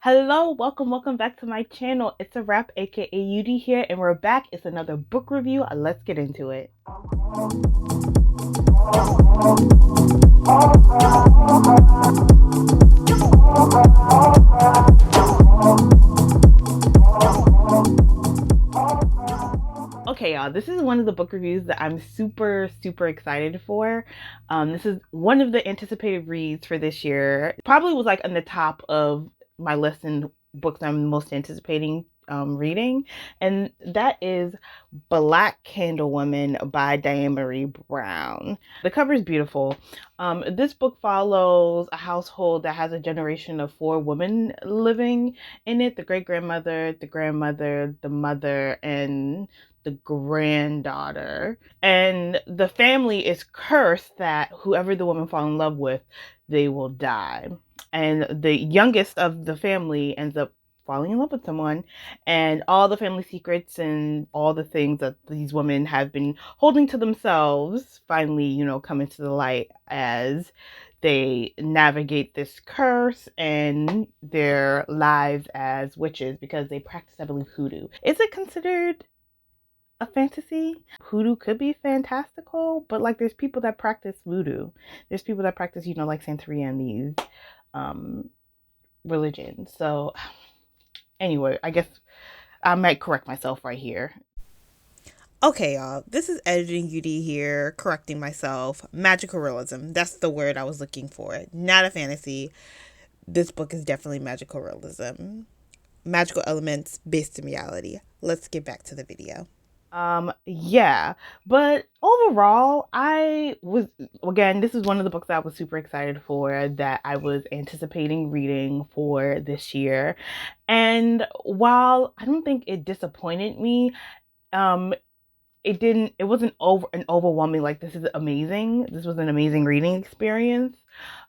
Hello, welcome back to my channel. It's a wrap, aka UD here, and we're back. It's another book review. Let's get into it. Okay, y'all, this is one of the book reviews that I'm super excited for. This is one of the anticipated reads for this year. Probably was like on the top of my list in books I'm most anticipating reading, and that is Black Candlewoman by Diane Marie Brown. The cover is beautiful. This book follows a household that has a generation of 4 women living in it: the great grandmother, the grandmother, the mother, and the granddaughter. And the family is cursed that whoever the woman fall in love with, they will die. And the youngest of the family ends up falling in love with someone, and all the family secrets and all the things that these women have been holding to themselves finally, come into the light as they navigate this curse and their lives as witches, because they practice, I believe, hoodoo. Is it considered a fantasy? Hoodoo could be fantastical, but like there's people that practice voodoo. There's people that practice, like Santeria and these religions. So anyway, I guess I might correct myself right here. Okay, y'all, this is Editing UD here, correcting myself. Magical realism. That's the word I was looking for. Not a fantasy. This book is definitely magical realism. Magical elements based in reality. Let's get back to the video. Yeah, but overall, this is one of the books that I was super excited for, that I was anticipating reading for this year. And while I don't think it disappointed me, um, it wasn't an overwhelming, like, this is amazing. This was an amazing reading experience.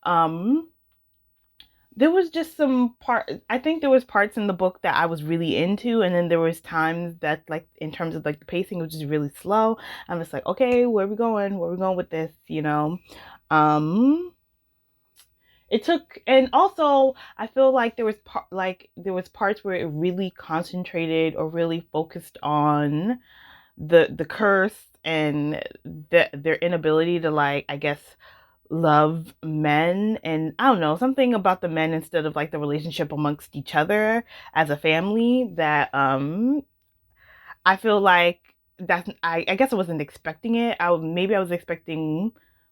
Um, there was just I think there was parts in the book that I was really into, and then there was times that, like, in terms of like the pacing, it was just really slow. I'm just like, okay, where are we going with this, um it took, and also I feel like there was parts where it really concentrated or really focused on the curse and their inability to, like, I guess, love men. And I don't know, something about the men instead of like the relationship amongst each other as a family, that I feel like I guess I wasn't expecting it. Maybe I was expecting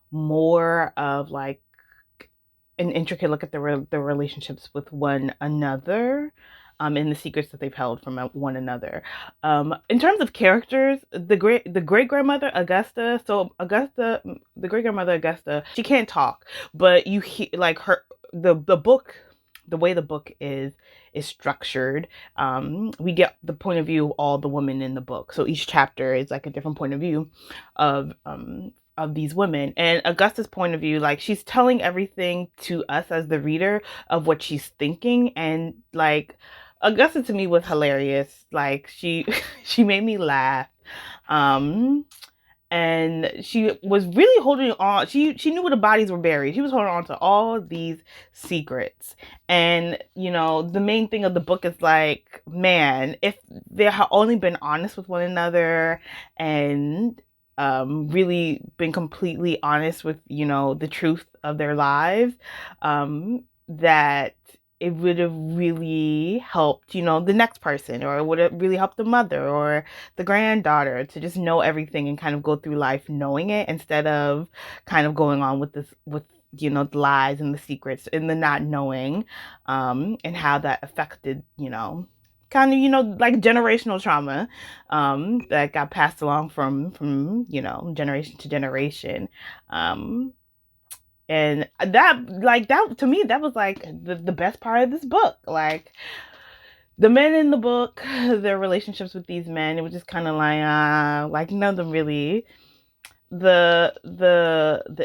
more of like an intricate look at the relationships with one another, and the secrets that they've held from one another. In terms of characters, the great grandmother Augusta. So Augusta, the great grandmother Augusta, she can't talk, but you hear like her the book. The way the book is structured, we get the point of view of all the women in the book. So each chapter is like a different point of view of these women. And Augusta's point of view, like, she's telling everything to us as the reader of what she's thinking. And like, Augusta to me was hilarious. Like, she she made me laugh. Um and she was really holding on. She knew where the bodies were buried. She was holding on to all these secrets. And the main thing of the book is like, man, if they had only been honest with one another, and really been completely honest with the truth of their lives, that it would have really helped, the next person, or it would have really helped the mother or the granddaughter to just know everything and kind of go through life knowing it, instead of kind of going on with the lies and the secrets and the not knowing, and how that affected, kind of, like generational trauma, that got passed along from generation to generation. um and that to me, that was like the best part of this book. Like, the men in the book, their relationships with these men, it was just kind of like none of them really. The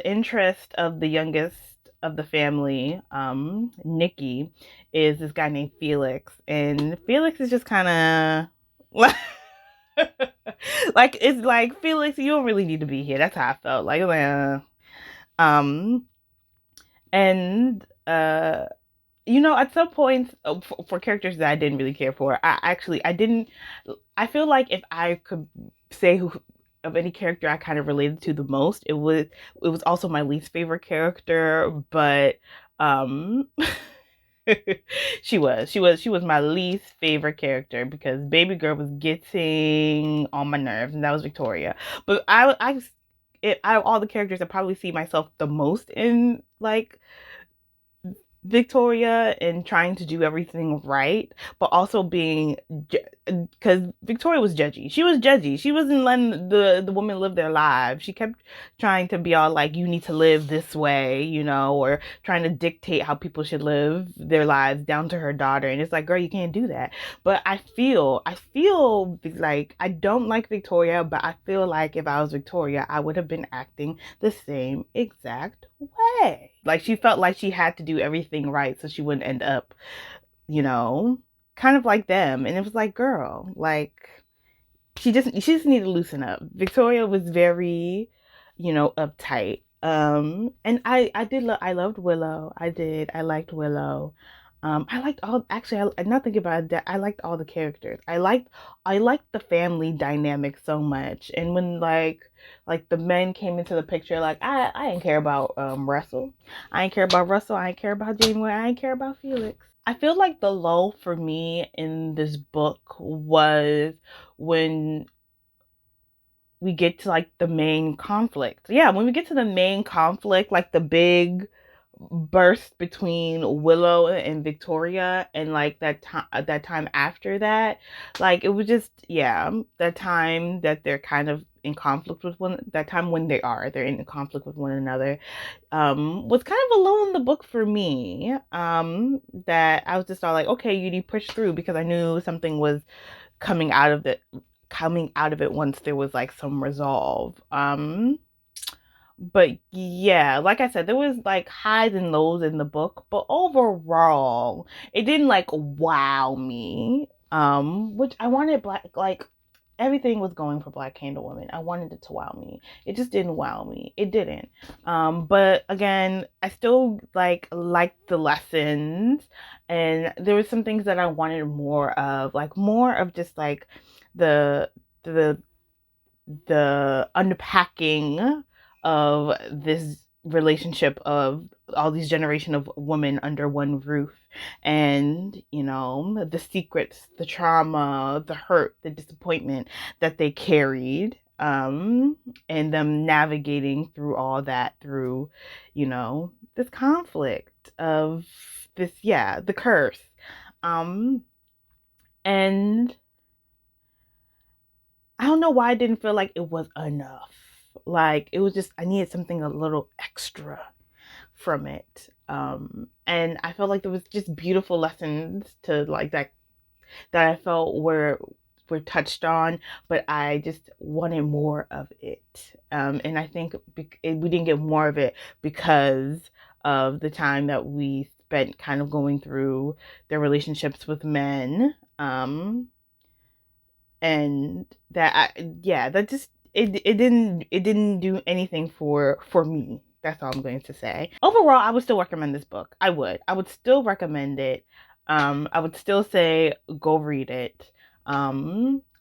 interest of the youngest of the family, Nikki, is this guy named Felix, and Felix is just kind of like, like, it's like, Felix, you don't really need to be here. That's how I felt. Um and At some points, for characters that I didn't really care for, I didn't. I feel like if I could say who of any character I kind of related to the most, it was also my least favorite character, but um she was my least favorite character because baby girl was getting on my nerves, and that was Victoria. But out of all the characters, I probably see myself the most in like Victoria and trying to do everything right, but also being because Victoria was judgy. She was judgy. She wasn't letting the women live their lives. She kept trying to be all like, "You need to live this way," or trying to dictate how people should live their lives down to her daughter. And it's like, girl, you can't do that. But I feel like I don't like Victoria, but I feel like if I was Victoria, I would have been acting the same exact way. Like she felt like she had to do everything right so she wouldn't end up, you know, kind of like them. And it was like, girl, like she just needed to loosen up. Victoria was very, uptight. And I loved Willow. I did. I liked Willow. I liked all actually I'm not thinking about that. I liked all the characters. I liked the family dynamic so much. And when like the men came into the picture, like I didn't care about Russell. I didn't care about Russell. I didn't care about Janeway. I didn't care about Felix. I feel like the lull for me in this book was when we get to like the main conflict. Yeah, when we get to the main conflict, like the big burst between Willow and Victoria, and like that time after that, like it was just, yeah, that time that they're kind of in conflict with one that time when they're in conflict with one another, was kind of a low in the book for me. That I was just all like, okay, you need to push through, because I knew something was coming out of it once there was like some resolve. But yeah, like I said, there was like highs and lows in the book, but overall, it didn't like wow me. Which I wanted like everything was going for Black Candlewoman. I wanted it to wow me. It just didn't wow me. It didn't. But again, I still liked the lessons, and there were some things that I wanted more of just like the the the unpacking of this relationship of all these generation of women under one roof, and the secrets, the trauma, the hurt, the disappointment that they carried, and them navigating through all that through this conflict of this, yeah, the curse. Um and I don't know why I didn't feel like it was enough. Like it was just, I needed something a little extra from it. And I felt like there was just beautiful lessons to like that I felt were touched on, but I just wanted more of it. And I think we didn't get more of it because of the time that we spent kind of going through their relationships with men. And yeah, that just it didn't do anything for me. That's all I'm going to say. Overall, I would still recommend this book. I would still recommend it. I would still say go read it,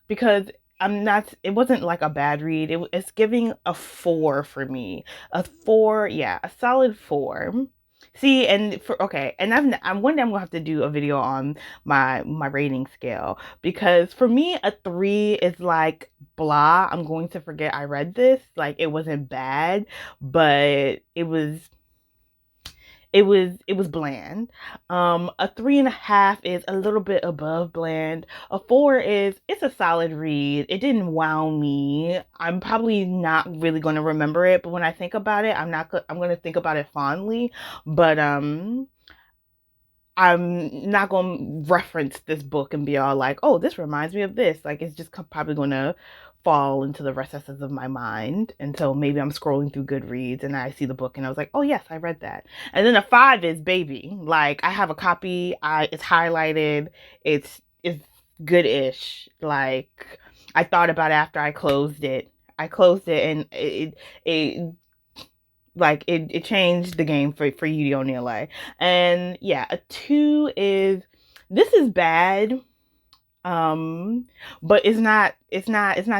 because it wasn't like a bad read. It's giving a 4 for me. A 4, yeah, a solid 4. See, and for okay, and I'm one day I'm gonna have to do a video on my rating scale, because for me a 3 is like blah. I'm going to forget I read this. Like it wasn't bad, but it was bland. A 3.5 is a little bit above bland. A 4 is, it's a solid read. It didn't wow me. I'm probably not really going to remember it, but when I think about it, I'm going to think about it fondly. But I'm not going to reference this book and be all like, oh, this reminds me of this. Like, it's just probably going to fall into the recesses of my mind. And so maybe I'm scrolling through Goodreads and I see the book and I was like, oh, yes, I read that. And then a 5 is baby. Like, I have a copy. It's highlighted. It's good-ish. Like, I thought about it after I closed it. I closed it and it Like it changed the game for Yudi Onile. And yeah, a 2 is this is bad, um but it's not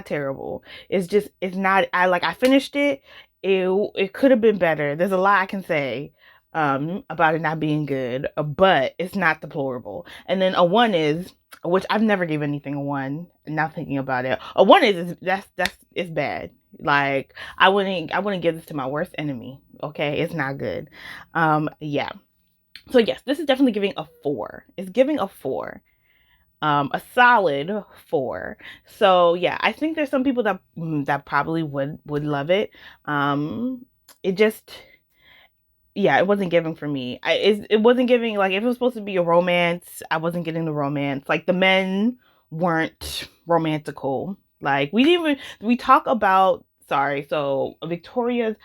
terrible. It's just it's not I finished it. It could have been better. There's a lot I can say about it not being good, but it's not deplorable. And then a 1 is, which I've never given anything a 1. Now thinking about it, a 1 is that's it's bad. Like I wouldn't give this to my worst enemy. Okay, it's not good. Yeah. So yes, this is definitely giving a 4. It's giving a 4, a solid 4. So yeah, I think there's some people that probably would love it. It just, yeah, it wasn't giving for me. It wasn't giving. Like, if it was supposed to be a romance, I wasn't getting the romance. Like, the men weren't romantical. Like, we talk about, sorry, so Victoria's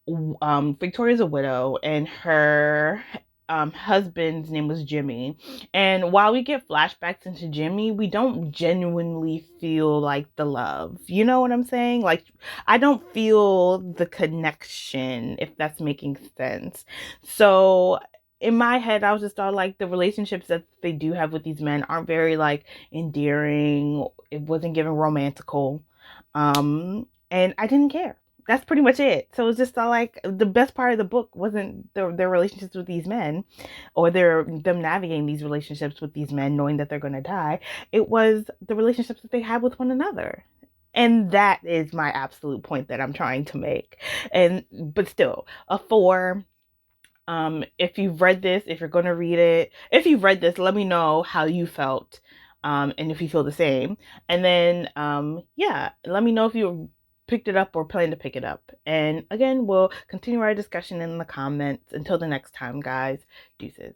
a widow, and her husband's name was Jimmy. And while we get flashbacks into Jimmy, we don't genuinely feel like the love. You know what I'm saying? Like, I don't feel the connection, if that's making sense. So in my head, I was just thought like the relationships that they do have with these men aren't very like endearing. It wasn't given romantical. And I didn't care. That's pretty much it. So it's just like the best part of the book wasn't their relationships with these men, or them navigating these relationships with these men, knowing that they're going to die. It was the relationships that they had with one another. And that is my absolute point that I'm trying to make. And but still, a 4. If you've read this, if you're going to read it, if you've read this, let me know how you felt. And if you feel the same. And then yeah, let me know if you picked it up or plan to pick it up. And again, we'll continue our discussion in the comments. Until the next time, guys, deuces.